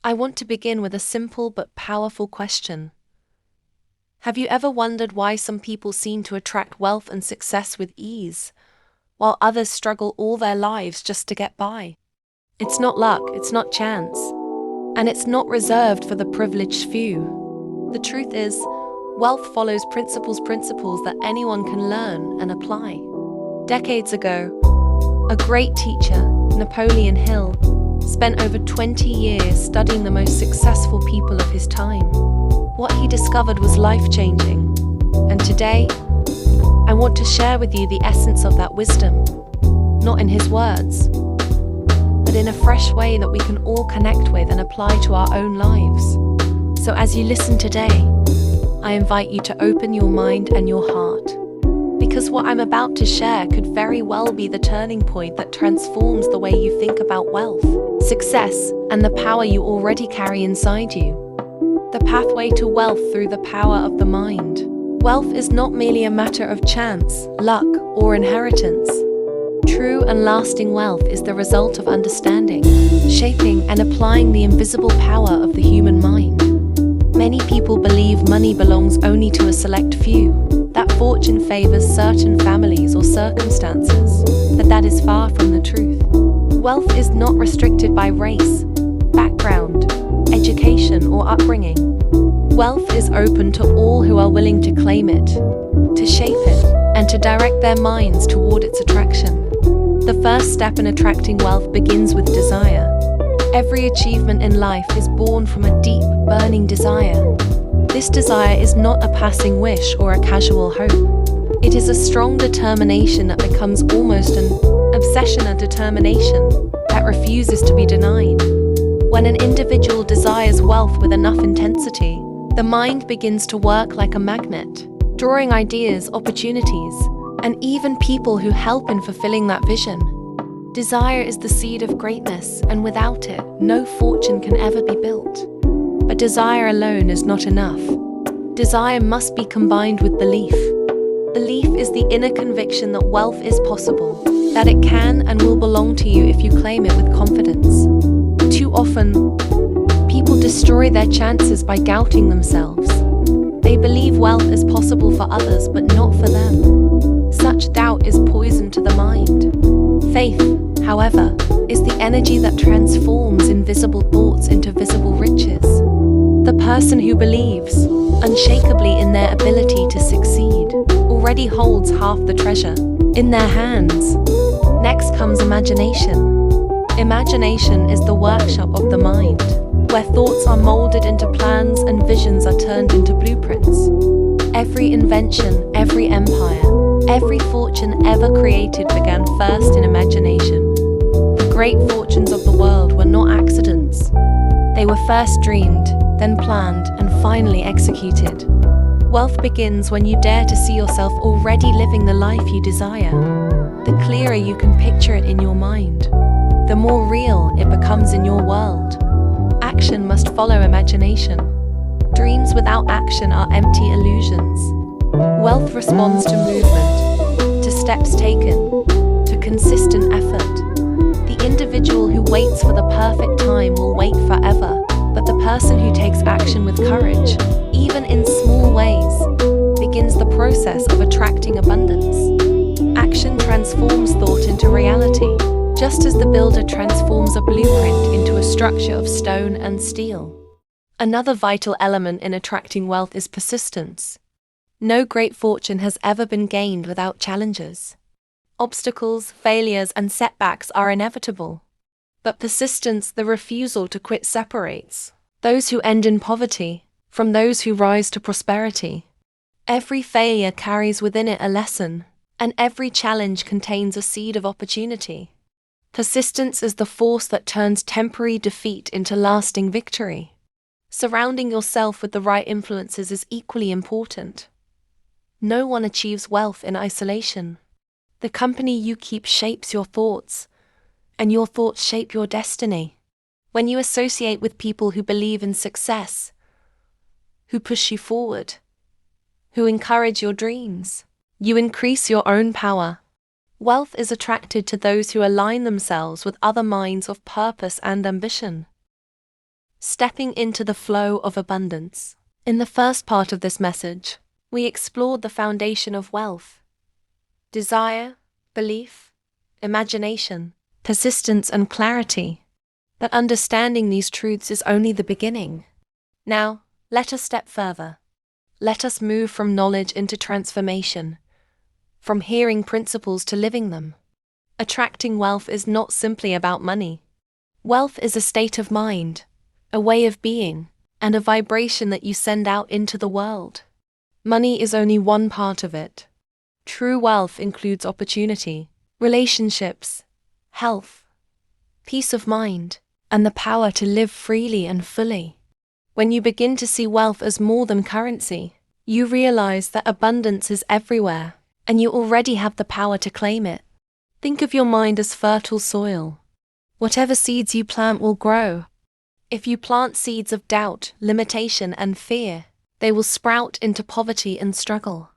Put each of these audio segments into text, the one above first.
I want to begin with a simple but powerful question. Have you ever wondered why some people seem to attract wealth and success with ease, while others struggle all their lives just to get by? It's not luck, it's not chance, and it's not reserved for the privileged few. The truth is, wealth follows principles that anyone can learn and apply. Decades ago, a great teacher, Napoleon Hill, spent over 20 years studying the most successful people of his time. What he discovered was life-changing, and today, I want to share with you the essence of that wisdom, not in his words, but in a fresh way that we can all connect with and apply to our own lives. So as you listen today, I invite you to open your mind and your heart, because what I'm about to share could very well be the turning point that transforms the way you think about wealth, success, and the power you already carry inside you. The pathway to wealth through the power of the mind. Wealth is not merely a matter of chance, luck, or inheritance. True and lasting wealth is the result of understanding, shaping, and applying the invisible power of the human mind. Many people believe money belongs only to a select few, that fortune favors certain families or circumstances, but that is far from the truth. Wealth is not restricted by race, background, education, or upbringing. Wealth is open to all who are willing to claim it, to shape it, and to direct their minds toward its attraction. The first step in attracting wealth begins with desire. Every achievement in life is born from a deep, burning desire. This desire is not a passing wish or a casual hope. It is a strong determination that becomes almost an obsession, a determination that refuses to be denied. When an individual desires wealth with enough intensity, the mind begins to work like a magnet, drawing ideas, opportunities, and even people who help in fulfilling that vision. Desire is the seed of greatness, and without it, no fortune can ever be built. But desire alone is not enough. Desire must be combined with belief. Belief is the inner conviction that wealth is possible, that it can and will belong to you if you claim it with confidence. Too often, people destroy their chances by doubting themselves. They believe wealth is possible for others but not for them. Such doubt is poison to the mind. Faith, however, is the energy that transforms invisible thoughts into visible riches. The person who believes unshakably in their ability to succeed already holds half the treasure in their hands. Next comes imagination. Imagination is the workshop of the mind, where thoughts are molded into plans and visions are turned into blueprints. Every invention, every empire, every fortune ever created began first in imagination. The great fortunes of the world were not accidents. They were first dreamed, then planned, and finally executed. Wealth begins when you dare to see yourself already living the life you desire. The clearer you can picture it in your mind, the more real it becomes in your world. Action must follow imagination. Dreams without action are empty illusions. Wealth responds to movement, to steps taken, to consistent effort. The individual who waits for the perfect time will wait forever, but the person who takes action with courage, even in small ways, begins the process of attracting abundance. Action transforms thought into reality, just as the builder transforms a blueprint into a structure of stone and steel. Another vital element in attracting wealth is persistence. No great fortune has ever been gained without challenges. Obstacles, failures, and setbacks are inevitable. But persistence, the refusal to quit, separates those who end in poverty from those who rise to prosperity. Every failure carries within it a lesson, and every challenge contains a seed of opportunity. Persistence is the force that turns temporary defeat into lasting victory. Surrounding yourself with the right influences is equally important. No one achieves wealth in isolation. The company you keep shapes your thoughts, and your thoughts shape your destiny. When you associate with people who believe in success, who push you forward, who encourage your dreams, you increase your own power. Wealth is attracted to those who align themselves with other minds of purpose and ambition. stepping into the flow of abundance. In the first part of this message, we explored the foundation of wealth: desire, belief, imagination, persistence, and clarity. That understanding these truths is only the beginning. Now, let us step further. Let us move from knowledge into transformation, from hearing principles to living them. Attracting wealth is not simply about money. Wealth is a state of mind, a way of being, and a vibration that you send out into the world. Money is only one part of it. True wealth includes opportunity, relationships, health, peace of mind, and the power to live freely and fully. When you begin to see wealth as more than currency, you realize that abundance is everywhere, and you already have the power to claim it. Think of your mind as fertile soil. Whatever seeds you plant will grow. If you plant seeds of doubt, limitation, and fear, they will sprout into poverty and struggle.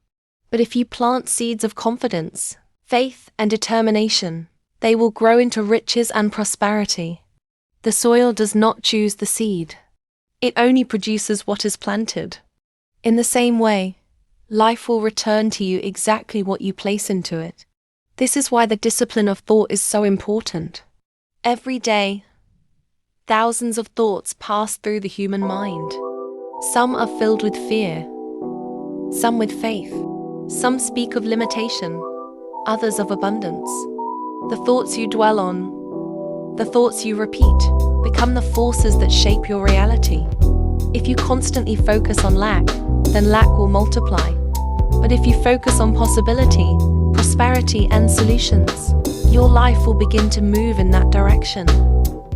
But if you plant seeds of confidence, faith, and determination, they will grow into riches and prosperity. The soil does not choose the seed. It only produces what is planted. In the same way, life will return to you exactly what you place into it. This is why the discipline of thought is so important. Every day, thousands of thoughts pass through the human mind. Some are filled with fear, some with faith. Some speak of limitation, others of abundance. The thoughts you dwell on, the thoughts you repeat, become the forces that shape your reality. If you constantly focus on lack, then lack will multiply. But if you focus on possibility, prosperity, and solutions, your life will begin to move in that direction.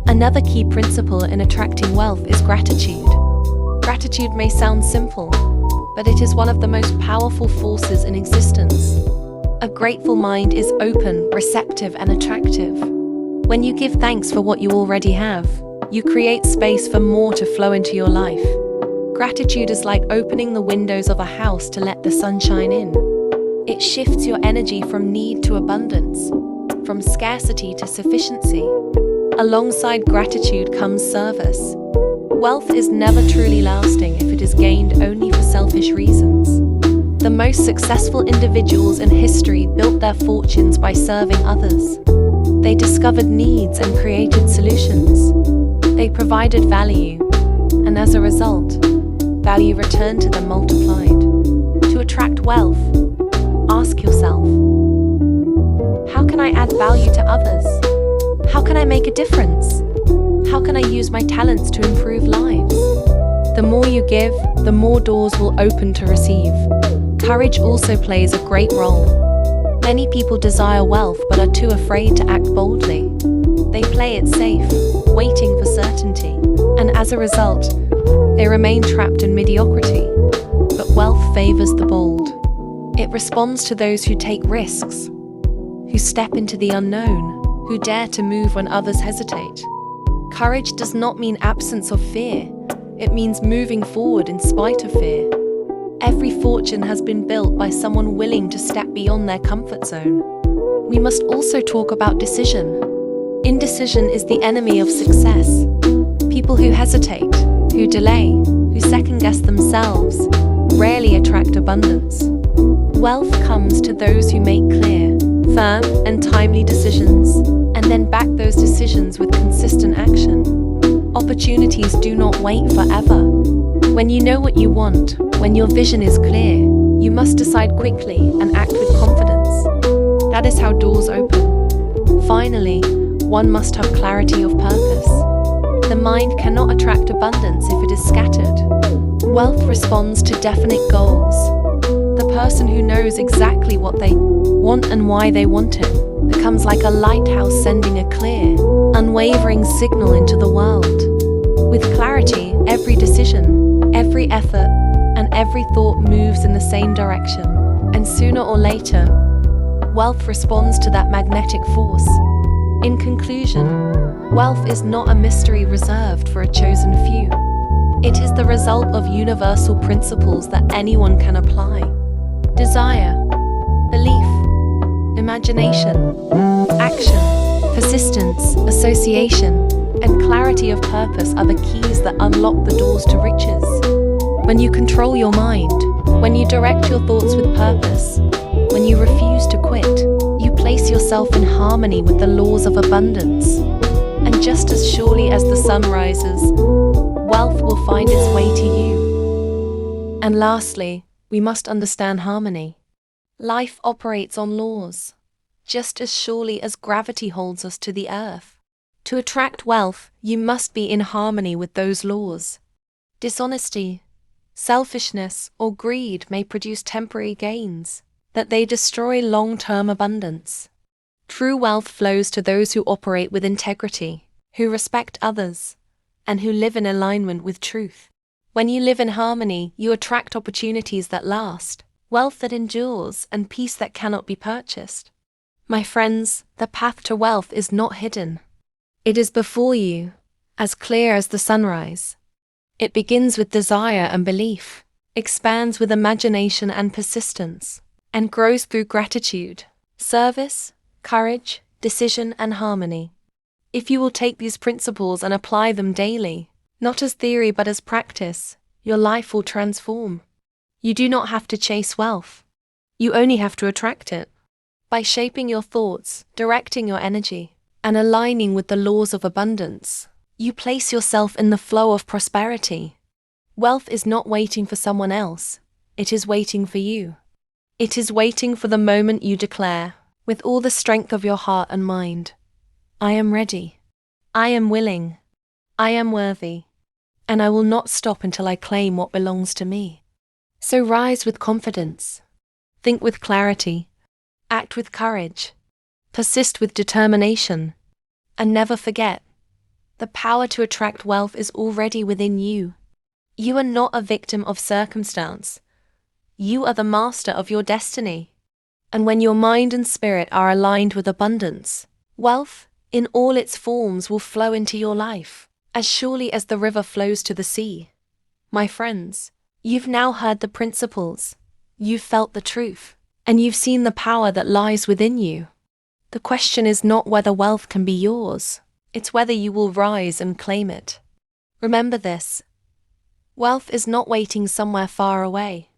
Another key principle in attracting wealth is gratitude. Gratitude may sound simple, but it is one of the most powerful forces in existence. A grateful mind is open, receptive, and attractive. When you give thanks for what you already have, you create space for more to flow into your life. Gratitude is like opening the windows of a house to let the sunshine in. It shifts your energy from need to abundance, from scarcity to sufficiency. Alongside gratitude comes service. Wealth is never truly lasting if it is gained only for selfish reasons. The most successful individuals in history built their fortunes by serving others. They discovered needs and created solutions. They provided value, and as a result, value returned to them multiplied. To attract wealth, ask yourself, how can I add value to others? How can I make a difference? How can I use my talents to improve lives? The more you give, the more doors will open to receive. Courage also plays a great role. Many people desire wealth but are too afraid to act boldly. They play it safe, waiting for certainty, and as a result, they remain trapped in mediocrity. But wealth favors the bold. It responds to those who take risks, who step into the unknown, who dare to move when others hesitate. Courage does not mean absence of fear. It means moving forward in spite of fear. Every fortune has been built by someone willing to step beyond their comfort zone. We must also talk about decision. Indecision is the enemy of success. People who hesitate, who delay, who second-guess themselves, rarely attract abundance. Wealth comes to those who make clear, firm, and timely decisions, and then back those decisions with consistent action. Opportunities do not wait forever. When you know what you want, when your vision is clear, you must decide quickly and act with confidence. That is how doors open. Finally, one must have clarity of purpose. The mind cannot attract abundance if it is scattered. Wealth responds to definite goals. The person who knows exactly what they want and why they want it becomes like a lighthouse sending a clear, unwavering signal into the world. With clarity, every decision, every effort, and every thought moves in the same direction, and sooner or later, wealth responds to that magnetic force. In conclusion, wealth is not a mystery reserved for a chosen few. It is the result of universal principles that anyone can apply. Desire, belief, imagination, action, persistence, association, and clarity of purpose are the keys that unlock the doors to riches. When you control your mind, when you direct your thoughts with purpose, when you refuse to quit, you place yourself in harmony with the laws of abundance. And just as surely as the sun rises, wealth will find its way to you. And lastly, we must understand harmony. Life operates on laws, just as surely as gravity holds us to the earth. To attract wealth, you must be in harmony with those laws. Dishonesty, selfishness, or greed may produce temporary gains, that they destroy long-term abundance. True wealth flows to those who operate with integrity, who respect others, and who live in alignment with truth. When you live in harmony, you attract opportunities that last, wealth that endures, and peace that cannot be purchased. My friends, the path to wealth is not hidden. It is before you, as clear as the sunrise. It begins with desire and belief, expands with imagination and persistence, and grows through gratitude, service, courage, decision, and harmony. If you will take these principles and apply them daily, not as theory but as practice, your life will transform. You do not have to chase wealth. You only have to attract it. By shaping your thoughts, directing your energy, and aligning with the laws of abundance, you place yourself in the flow of prosperity. Wealth is not waiting for someone else, it is waiting for you. It is waiting for the moment you declare, with all the strength of your heart and mind, I am ready. I am willing. I am worthy. And I will not stop until I claim what belongs to me. So rise with confidence. Think with clarity. Act with courage. Persist with determination. And never forget, the power to attract wealth is already within you. You are not a victim of circumstance. You are the master of your destiny. And when your mind and spirit are aligned with abundance, wealth, in all its forms, will flow into your life, as surely as the river flows to the sea. My friends, you've now heard the principles, you've felt the truth, and you've seen the power that lies within you. The question is not whether wealth can be yours, it's whether you will rise and claim it. Remember this. Wealth is not waiting somewhere far away.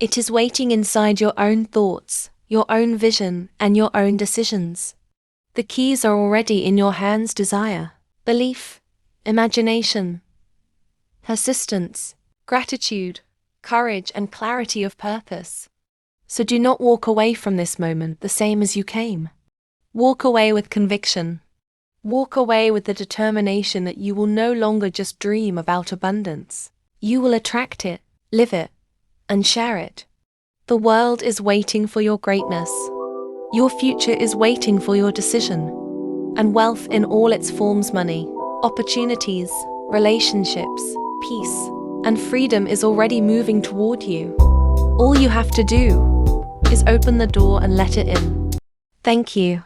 It is waiting inside your own thoughts, your own vision, and your own decisions. The keys are already in your hands: desire, belief, imagination, persistence, gratitude, courage, and clarity of purpose. So do not walk away from this moment the same as you came. Walk away with conviction. Walk away with the determination that you will no longer just dream about abundance. You will attract it, live it, and share it. The world is waiting for your greatness. Your future is waiting for your decision. And wealth in all its forms, money, opportunities, relationships, peace, and freedom is already moving toward you. All you have to do is open the door and let it in. Thank you.